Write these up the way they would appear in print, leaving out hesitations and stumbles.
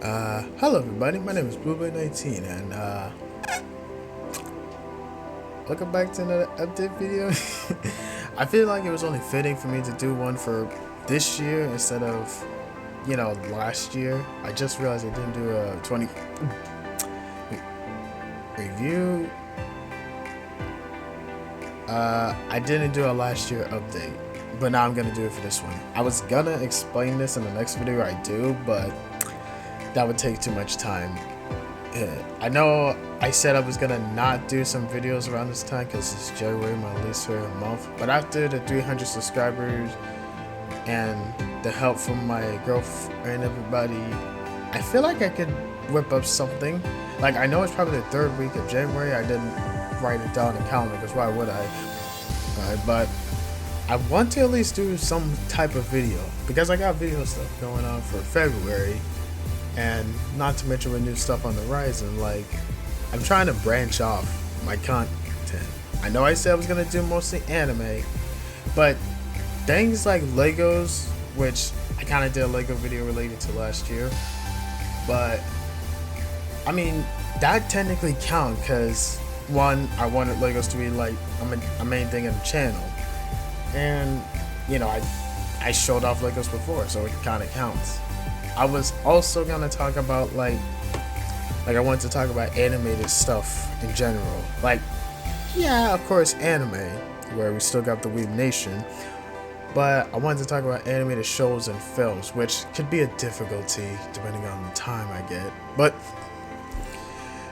Hello everybody, my name is Blueberry19 and welcome back to another update video. I feel like it was only fitting for me to do one for this year instead of, last year. I just realized I didn't do a 20 review. I didn't do a last year update, but now I'm gonna do it for this one. I was gonna explain this in the next video I do, but that would take too much time. I know I said I was gonna not do some videos around this time because it's January, my least favorite month, but after the 300 subscribers and the help from my girlfriend and everybody, I feel like I could whip up something. Like, I know it's probably the third week of January. I didn't write it down in the calendar because why would I? But I want to at least do some type of video because I got video stuff going on for February. And not to mention with new stuff on the horizon, like, I'm trying to branch off my content. I know I said I was gonna do mostly anime, but things like Legos, which I kind of did a Lego video related to last year, but I mean, that technically count because one, I wanted Legos to be like a main thing in the channel, and I showed off Legos before, so it kind of counts. I was also gonna talk about like I wanted to talk about animated stuff in general. Like, yeah, of course anime, where we still got the Weeb Nation, but I wanted to talk about animated shows and films, which could be a difficulty depending on the time I get. But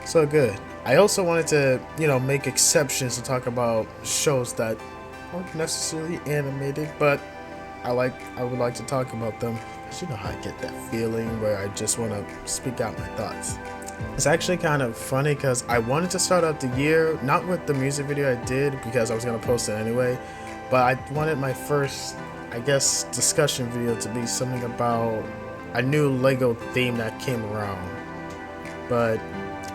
so good. I also wanted to, make exceptions to talk about shows that aren't necessarily animated, but I would like to talk about them. You know how I get that feeling where I just want to speak out my thoughts. It's actually kind of funny because I wanted to start out the year not with the music video I did because I was going to post it anyway, but I wanted my first, I guess, discussion video to be something about a new Lego theme that came around. But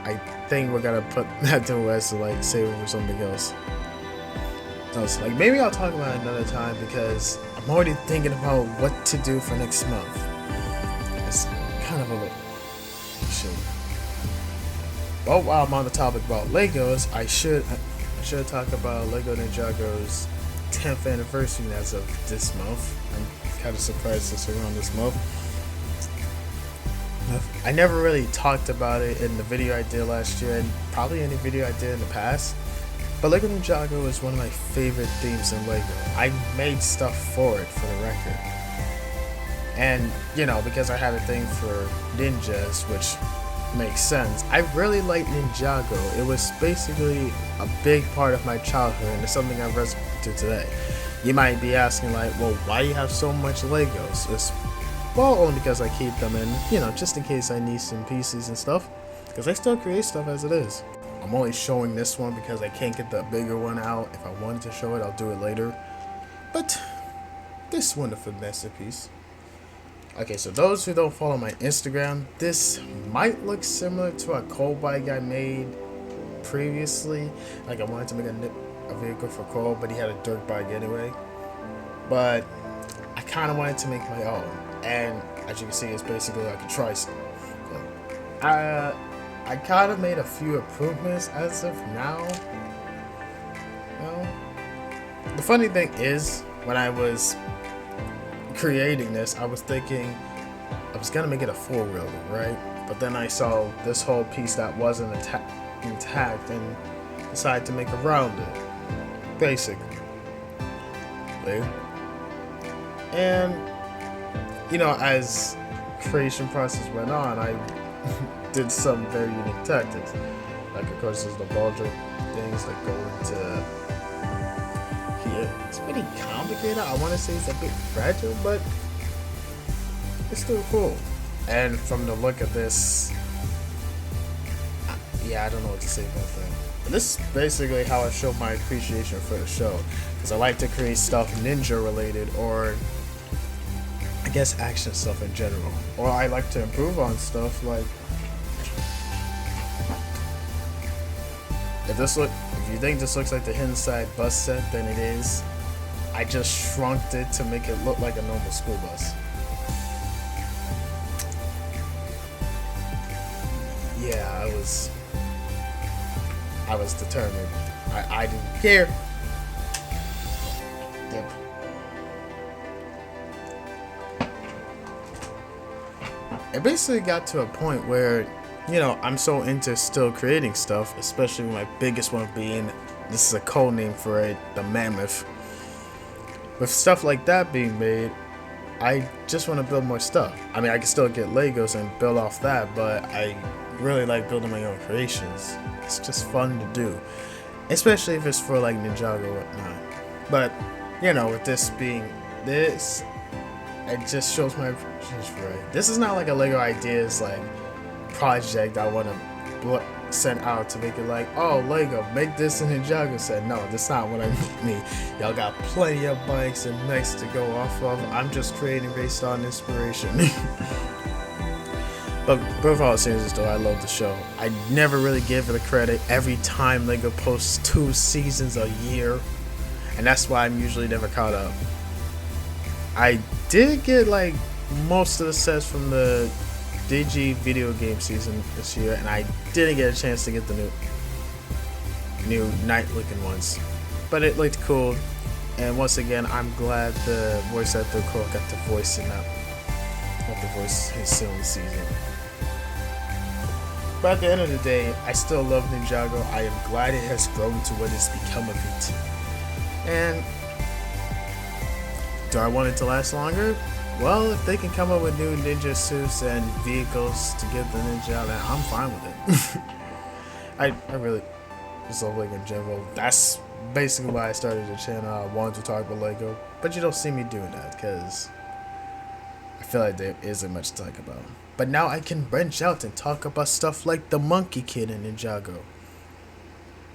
I think we're going to put that to rest to like save it for something else. Like, maybe I'll talk about it another time because I'm already thinking about what to do for next month. It's kind of a little shit. Well, while I'm on the topic about Legos, I should talk about Lego Ninjago's 10th anniversary as of this month. I'm kind of surprised it's around this month. I never really talked about it in the video I did last year, and probably any video I did in the past. But Lego Ninjago is one of my favorite themes in Lego. I made stuff for it, for the record. And, because I had a thing for ninjas, which makes sense. I really like Ninjago. It was basically a big part of my childhood, and it's something I resonate to today. You might be asking, like, well, why do you have so much Legos? Only because I keep them in, just in case I need some pieces and stuff. Because I still create stuff as it is. I'm only showing this one because I can't get the bigger one out. If I wanted to show it, I'll do it later. But this wonderful masterpiece. Okay, so those who don't follow my Instagram, this might look similar to a coal bike I made previously. Like, I wanted to make a vehicle for coal, but he had a dirt bike anyway. But I kind of wanted to make my own. And as you can see, it's basically like a tricycle. I kind of made a few improvements as of now. The funny thing is, when I was creating this, I was thinking I was gonna make it a four-wheeler, right? But then I saw this whole piece that wasn't intact and decided to make a rounded, basically. And as creation process went on, I did some very unique tactics. Like, of course, there's the ball joint things that go into here. It's pretty complicated. I want to say it's a bit fragile, but it's still cool. And from the look of this, I don't know what to say about that. But this is basically how I show my appreciation for the show, because I like to create stuff ninja related, or I guess action stuff in general. Or I like to improve on stuff like, if you think this looks like the inside bus set, then it is. I just shrunk it to make it look like a normal school bus. yeah, I was determined. I didn't care. Yep. It basically got to a point where, you know, I'm so into still creating stuff, especially my biggest one being, this is a code name for it, the Mammoth. With stuff like that being made, I just want to build more stuff. I mean, I can still get Legos and build off that, but I really like building my own creations. It's just fun to do, especially if it's for like Ninjago or whatnot. But, you know, with this being this, it just shows my appreciation for it. This is not like a Lego ideas like project I want to send out to make it like, oh, Lego, make this in Ninjago set. No, that's not what I mean. Y'all got plenty of bikes and mechs to go off of. I'm just creating based on inspiration. But for all seriousness though, I love the show. I never really give it a credit every time Lego posts 2 seasons a year, and that's why I'm usually never caught up. I did get like most of the sets from the Digi video game season this year, and I didn't get a chance to get the new night looking ones, but it looked cool. And once again, I'm glad the voice actor Cole got to voice in that, got to voice his silly season. But at the end of the day, I still love Ninjago. I am glad it has grown to what it's become of it. And do I want it to last longer? Well, if they can come up with new ninja suits and vehicles to get the ninja, then I'm fine with it. I really just love Lego in general. That's basically why I started the channel. I wanted to talk about Lego, but you don't see me doing that because I feel like there isn't much to talk about. But now I can branch out and talk about stuff like the Monkey Kid in Ninjago.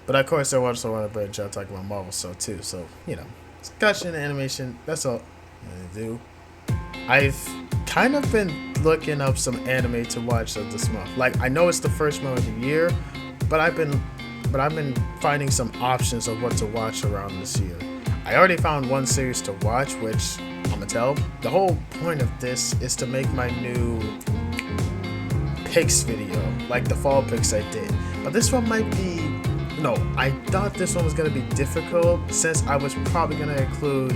But of course, I also want to branch out and talk about Marvel stuff too. So, you know, discussion, animation, that's all I do. I've kind of been looking up some anime to watch this month. Like, I know it's the first month of the year, but I've been finding some options of what to watch around this year. I already found one series to watch, which I'm gonna tell. The whole point of this is to make my new picks video, like the fall picks I did. But this one might be, no, I thought this one was gonna be difficult since I was probably gonna include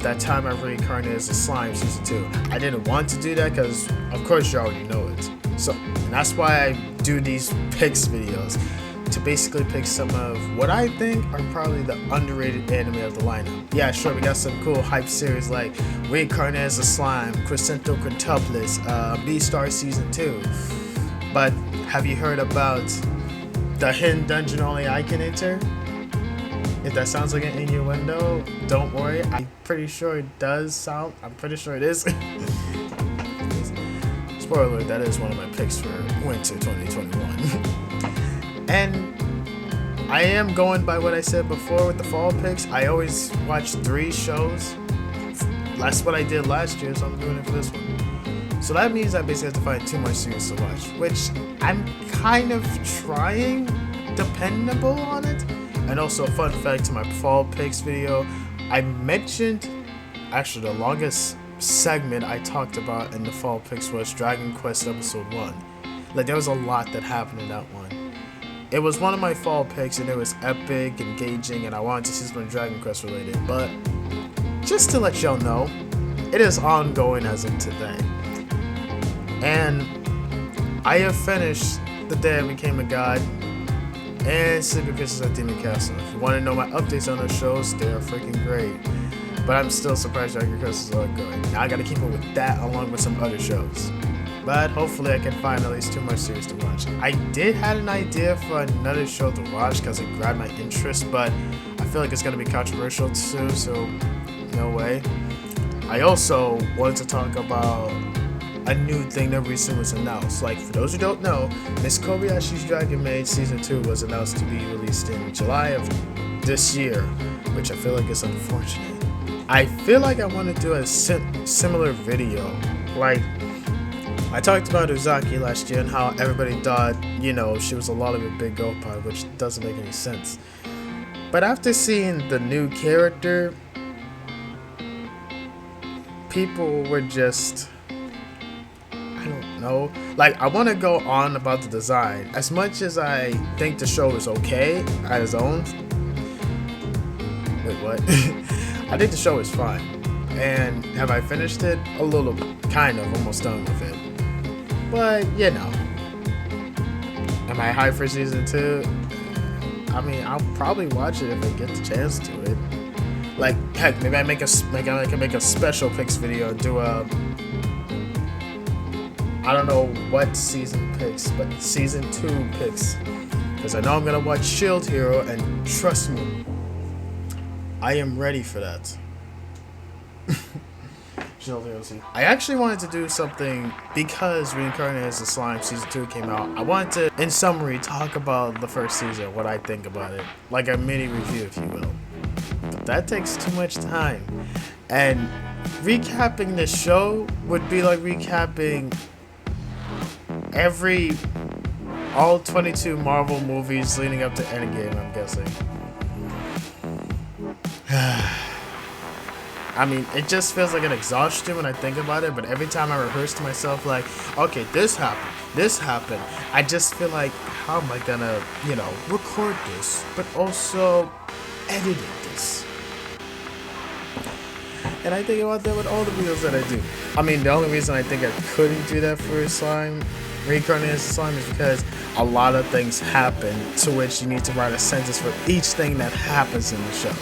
that time I reincarnated as a slime season 2. I didn't want to do that because of course you already know it. So, and that's why I do these picks videos, to basically pick some of what I think are probably the underrated anime of the lineup. Yeah, sure, we got some cool hype series like Reincarnated as a Slime, Crescento Quintuplet, Beastar Season 2. But have you heard about the hidden dungeon only I can enter? If that sounds like an innuendo, don't worry. I'm pretty sure it does sound. I'm pretty sure it is. Spoiler alert, that is one of my picks for winter 2021. And I am going by what I said before with the fall picks. I always watch 3 shows. That's what I did last year, so I'm doing it for this one. So that means I basically have to find 2 more series to watch, which I'm kind of trying, dependable on it. And also, a fun fact to my fall picks video, I mentioned, actually the longest segment I talked about in the fall picks was Dragon Quest episode 1. Like, there was a lot that happened in that one. It was one of my fall picks and it was epic, engaging, and I wanted to see something Dragon Quest related. But just to let y'all know, it is ongoing as of today. And I have finished The Day I Became a God and Sleeping Princess at Demon Castle. If you want to know my updates on those shows, they are freaking great. But I'm still surprised Dragon Quest is all good. Now I gotta keep up with that along with some other shows. But hopefully I can find at least 2 more series to watch. I did have an idea for another show to watch because it grabbed my interest, but I feel like it's gonna be controversial too, so no way. I also wanted to talk about a new thing that recently was announced. Like, for those who don't know, Miss Kobayashi's Dragon Maid Season 2 was announced to be released in July of this year, which I feel like is unfortunate. I feel like I want to do a similar video. Like, I talked about Uzaki last year and how everybody thought, you know, she was a lot of a big girl pod, which doesn't make any sense. But after seeing the new character, people were just, I don't know. Like, I want to go on about the design. As much as I think the show is okay on its own. Wait, what? I think the show is fine. And have I finished it? A little, kind of, almost done with it. But, you know. Am I hyped for season 2? I mean, I'll probably watch it if I get the chance to it. Like, heck, maybe I can make a special picks video and do a, I don't know what season picks, but season 2 picks. Because I know I'm gonna watch Shield Hero, and trust me, I am ready for that. Shield Hero season. I actually wanted to do something because Reincarnated as a Slime season 2 came out. I wanted to, in summary, talk about the first season, what I think about it, like a mini review, if you will. But that takes too much time, and recapping the show would be like recapping all 22 Marvel movies leading up to Endgame, I'm guessing. I mean, it just feels like an exhaustion when I think about it, but every time I rehearse to myself, like, okay, this happened, I just feel like, how am I gonna, you know, record this, but also edit this? And I think about that with all the videos that I do. I mean, the only reason I think I couldn't do that for Slime, Reincarnated as a Slime, is because a lot of things happen to which you need to write a sentence for each thing that happens in the show.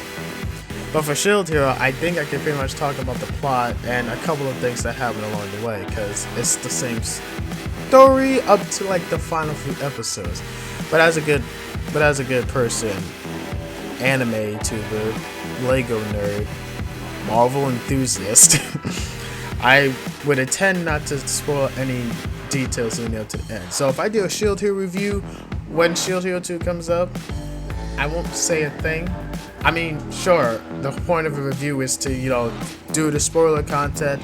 But for Shield Hero, I think I can pretty much talk about the plot and a couple of things that happen along the way, because it's the same story up to like the final few episodes. But as a good person, anime tuber, Lego nerd, Marvel enthusiast, I would intend not to spoil any details leading up to the end. So if I do a Shield Hero review when Shield Hero 2 comes up, I won't say a thing. I mean, sure, the point of a review is to, you know, do the spoiler content,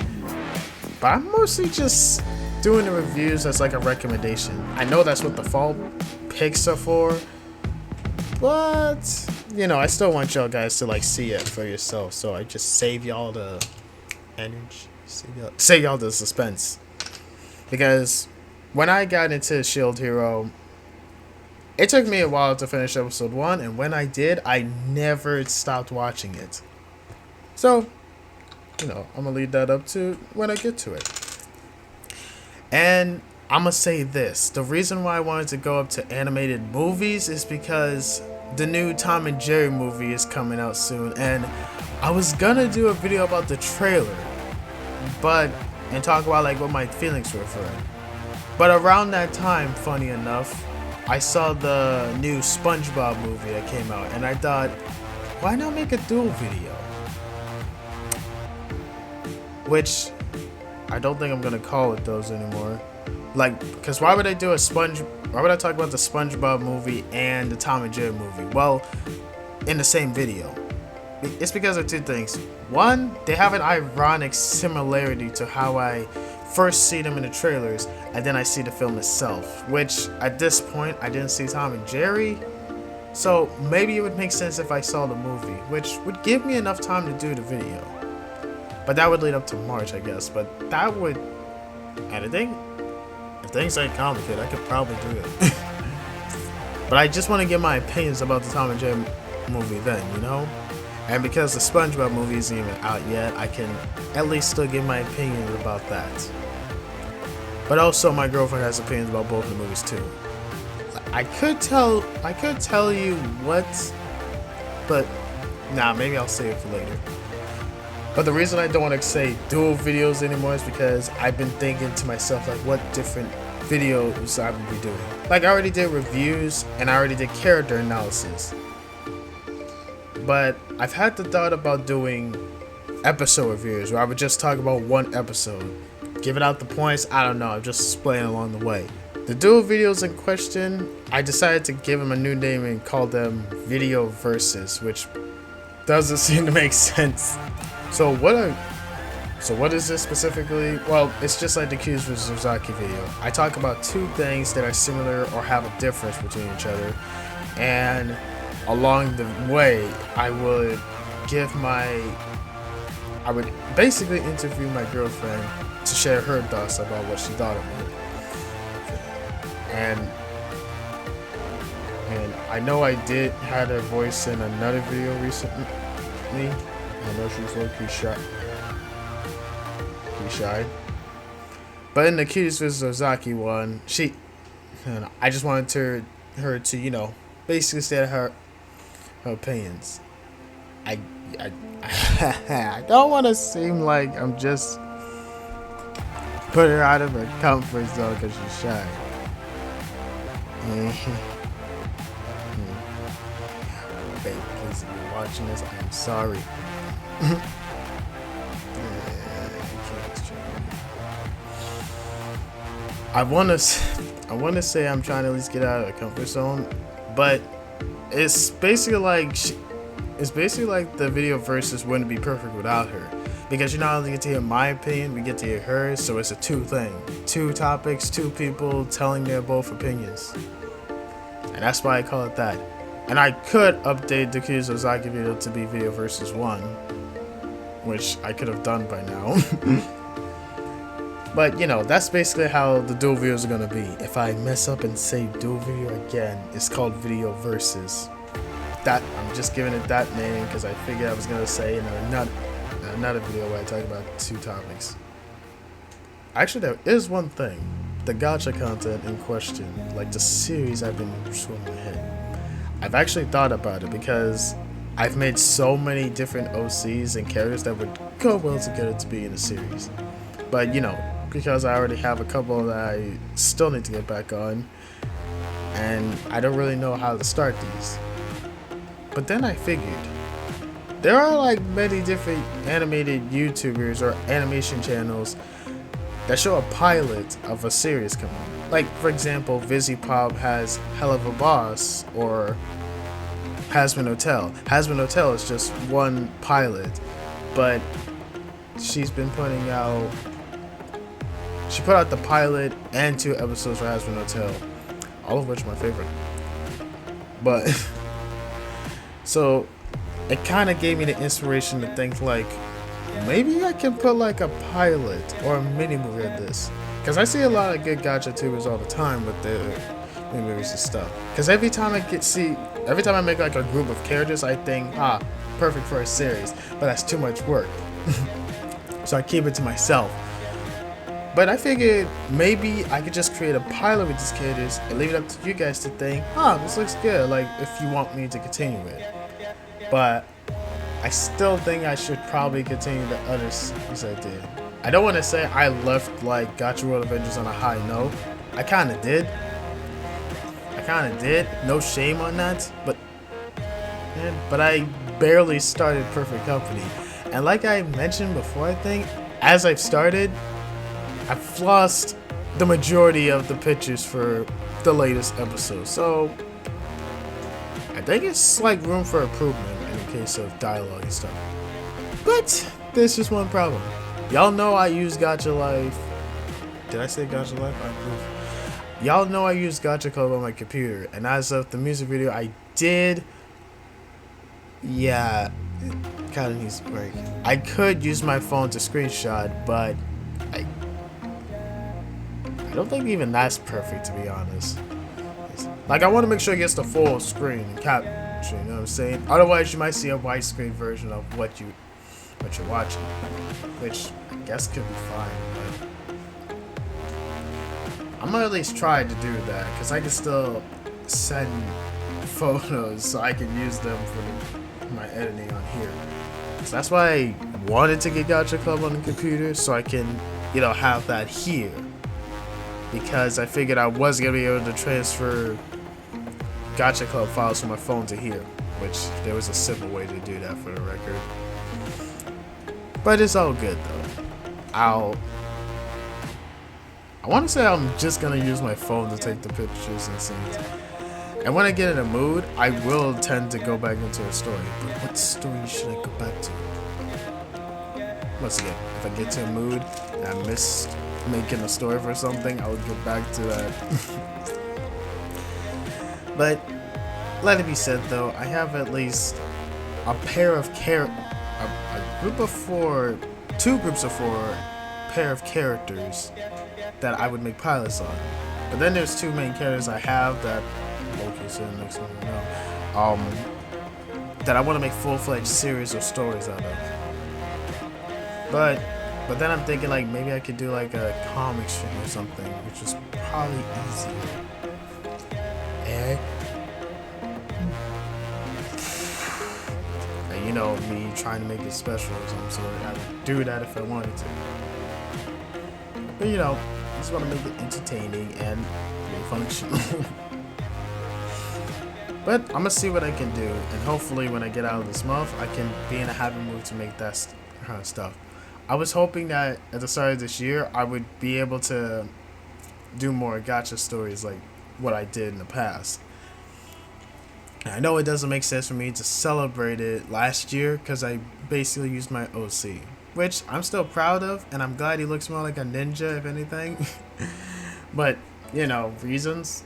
but I'm mostly just doing the reviews as like a recommendation. I know that's what the fall picks are for, but, you know, I still want y'all guys to like see it for yourself, so I just save y'all the energy, save y'all the suspense. Because when I got into Shield Hero, it took me a while to finish episode 1, and when I did, I never stopped watching it. So, you know, I'm gonna leave that up to when I get to it. And I'm gonna say this, the reason why I wanted to go up to animated movies is because the new Tom and Jerry movie is coming out soon, and I was gonna do a video about the trailer, and talk about like what my feelings were for it. But around that time, funny enough, I saw the new SpongeBob movie that came out, and I thought, why not make a dual video? Which, I don't think I'm gonna call it those anymore. Like, because why would I talk about the SpongeBob movie and the Tom and Jerry movie? Well, in the same video. It's because of two things. One, they have an ironic similarity to how I first see them in the trailers, and then I see the film itself, which at this point I didn't see Tom and Jerry, so maybe it would make sense if I saw the movie, which would give me enough time to do the video. But that would lead up to March, I guess. But that would, editing, if things ain't complicated, I could probably do it. But I just want to get my opinions about the Tom and Jerry movie then, you know? And because the SpongeBob movie isn't even out yet, I can at least still give my opinion about that. But also, my girlfriend has opinions about both of the movies too. I could tell you what, but nah, maybe I'll save it for later. But the reason I don't want to say dual videos anymore is because I've been thinking to myself, like, what different videos I would be doing. Like, I already did reviews and I already did character analysis. But I've had the thought about doing episode reviews where I would just talk about one episode, give it out the points. I don't know, I'm just explaining along the way. The dual videos in question, I decided to give them a new name and call them Video Versus, which doesn't seem to make sense. So what is this specifically? Well, it's just like the Q's vs. Ozaki video. I talk about two things that are similar or have a difference between each other, and along the way, I would give my I would basically interview my girlfriend to share her thoughts about what she thought of me. And I know I did had her voice in another video recently. I know she's low-key shy. But in the Cutest vs. Ozaki one, I just wanted her to, you know, basically say her opinions. I don't want to seem like I'm just putting her out of her comfort zone because she's shy. Babe, please, if you're watching this, I'm sorry. I want to say I'm trying to at least get out of the comfort zone, but it's basically like the video versus wouldn't be perfect without her, because you not only get to hear my opinion, we get to hear hers. So it's a two topics, two people telling their both opinions, and that's why I call it that. And I could update the Cutest Ozaki video to be video versus one, which I could have done by now. But you know, that's basically how the dual videos are gonna be. If I mess up and say dual video again, it's called video versus. That I'm just giving it that name because I figured I was gonna say in another video where I talk about two topics. Actually, there is one thing: the gacha content in question, like the series I've been showing my head. I've actually thought about it because I've made so many different OCs and characters that would go well together to be in a series. But you know, because I already have a couple that I still need to get back on, and I don't really know how to start these. But then I figured, there are like many different animated YouTubers or animation channels that show a pilot of a series coming. Like, for example, VizzyPop has Hell of a Boss, or Hazbin Hotel. Hazbin Hotel is just one pilot, but she's been putting out... She put out the pilot and 2 episodes for Hazbin Hotel, all of which are my favorite. But... so, it kind of gave me the inspiration to think, like, maybe I can put, like, a pilot or a mini-movie of this. Because I see a lot of good gacha tubers all the time with their mini-movies and stuff. Because every time I make, like, a group of characters, I think, perfect for a series. But that's too much work. So I keep it to myself. But I figured maybe I could just create a pilot with these characters and leave it up to you guys to think, this looks good, like, if you want me to continue it. But I still think I should probably continue the other series I did. I don't want to say I left, like, Gacha World Avengers on a high note. I kind of did. No shame on that. But I barely started Perfect Company. And like I mentioned before, I think, as I've started, I've lost the majority of the pictures for the latest episode. So I think it's like room for improvement in the case of dialogue and stuff. But there's just one problem. Y'all know I use Gacha Life. Did I say Gacha Life? Y'all know I use Gacha Club on my computer. And as of the music video, I did... yeah, it kind of needs a break. I could use my phone to screenshot, but I don't think even that's perfect, to be honest. Like, I want to make sure it gets the full screen and capture, you know what I'm saying? Otherwise, you might see a widescreen version of what you're watching, which I guess could be fine, but I'm gonna at least try to do that, because I can still send photos so I can use them for my editing on here. So that's why I wanted to get Gacha Club on the computer, so I can, you know, have that here. Because I figured I was gonna be able to transfer Gacha Club files from my phone to here, which there was a simple way to do that for the record. But it's all good though. I want to say I'm just gonna use my phone to take the pictures and scenes. And when I get in a mood, I will tend to go back into a story. But what story should I go back to? Once again, if I get to a mood and I missed making a story for something, I would get back to that. But let it be said though, I have at least a pair of group of four, two groups of four pair of characters that I would make pilots on. But then there's two main characters I have that okay, so the next one that I want to make full-fledged series or stories out of. But then I'm thinking like maybe I could do like a comic strip or something, which is probably easier. Eh? And you know me trying to make it special or something, so I would do that if I wanted to. But you know, I just want to make it entertaining and functional. But I'm gonna see what I can do, and hopefully when I get out of this month, I can be in a happy mood to make that kind of stuff. I was hoping that at the start of this year, I would be able to do more gacha stories like what I did in the past. And I know it doesn't make sense for me to celebrate it last year because I basically used my OC, which I'm still proud of, and I'm glad he looks more like a ninja, if anything. But, you know, reasons.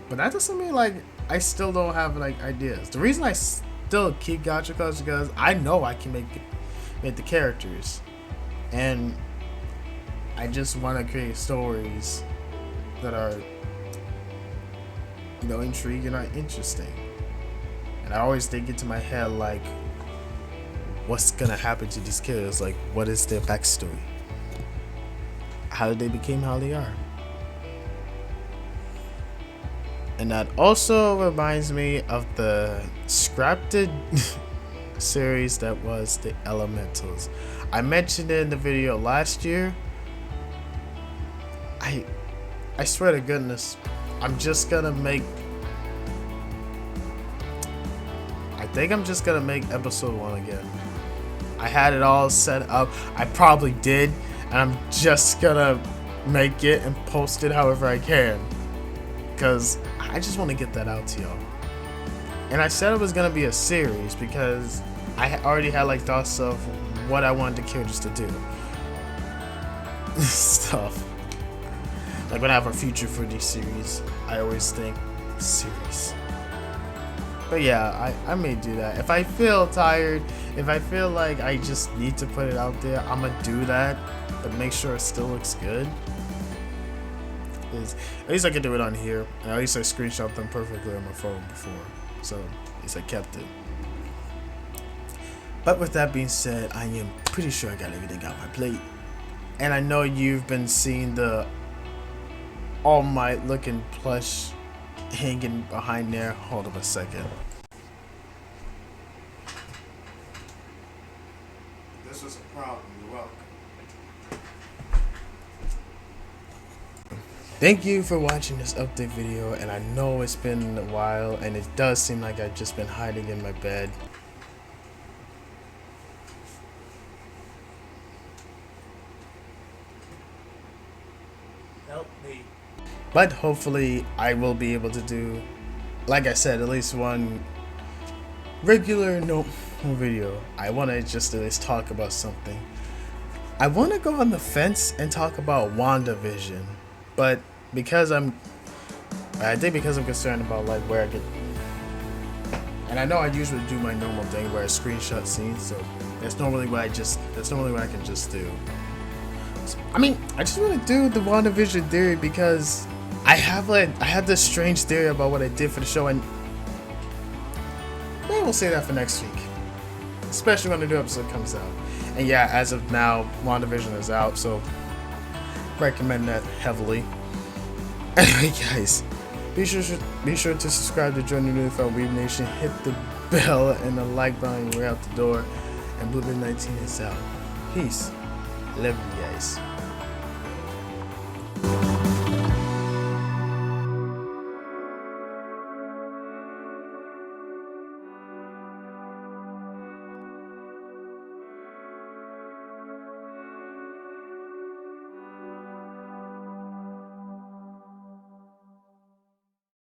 But that doesn't mean, like, I still don't have, like, ideas. The reason I still keep gacha cards is because I know I can make the characters. And I just want to create stories that are, you know, intriguing or interesting. And I always think into my head, like, what's going to happen to these characters? Like, what is their backstory? How did they become how they are? And that also reminds me of the scrapped series that was the Elementals. I mentioned it in the video last year. I swear to goodness, I'm just gonna make, I think I'm just gonna make episode 1 again. I had it all set up. I probably did, and I'm just gonna make it and post it however I can, because I just want to get that out to y'all. And I said it was gonna be a series because I already had like thoughts of what I wanted the characters to do. Stuff. Like when I have a future for these series, I always think series. But yeah, I may do that. If I feel tired, if I feel like I just need to put it out there, I'm gonna do that, but make sure it still looks good. At least I can do it on here, and at least I screenshot them perfectly on my phone before, so at least I kept it. But with that being said, I am pretty sure I got everything on my plate, and I know you've been seeing the All Might looking plush hanging behind there. Hold up a second. This was a problem. You're welcome. Thank you for watching this update video, and I know it's been a while and it does seem like I've just been hiding in my bed. Help me. But hopefully I will be able to do, like I said, at least one regular video. I want to just at least talk about something. I want to go on the fence and talk about WandaVision. But because I think because I'm concerned about like where I get, and I know I usually do my normal thing where I screenshot scenes, so that's normally what I can just do. So, I mean, I just want to do the WandaVision theory because I have this strange theory about what I did for the show, and maybe we'll say that for next week, especially when the new episode comes out. And yeah, as of now, WandaVision is out, so recommend that heavily. Anyway, guys, be sure to subscribe to join the Unified Weeb Nation. Hit the bell and the like button. We're out the door, and Blueberry 19 is out. Peace. Love you guys.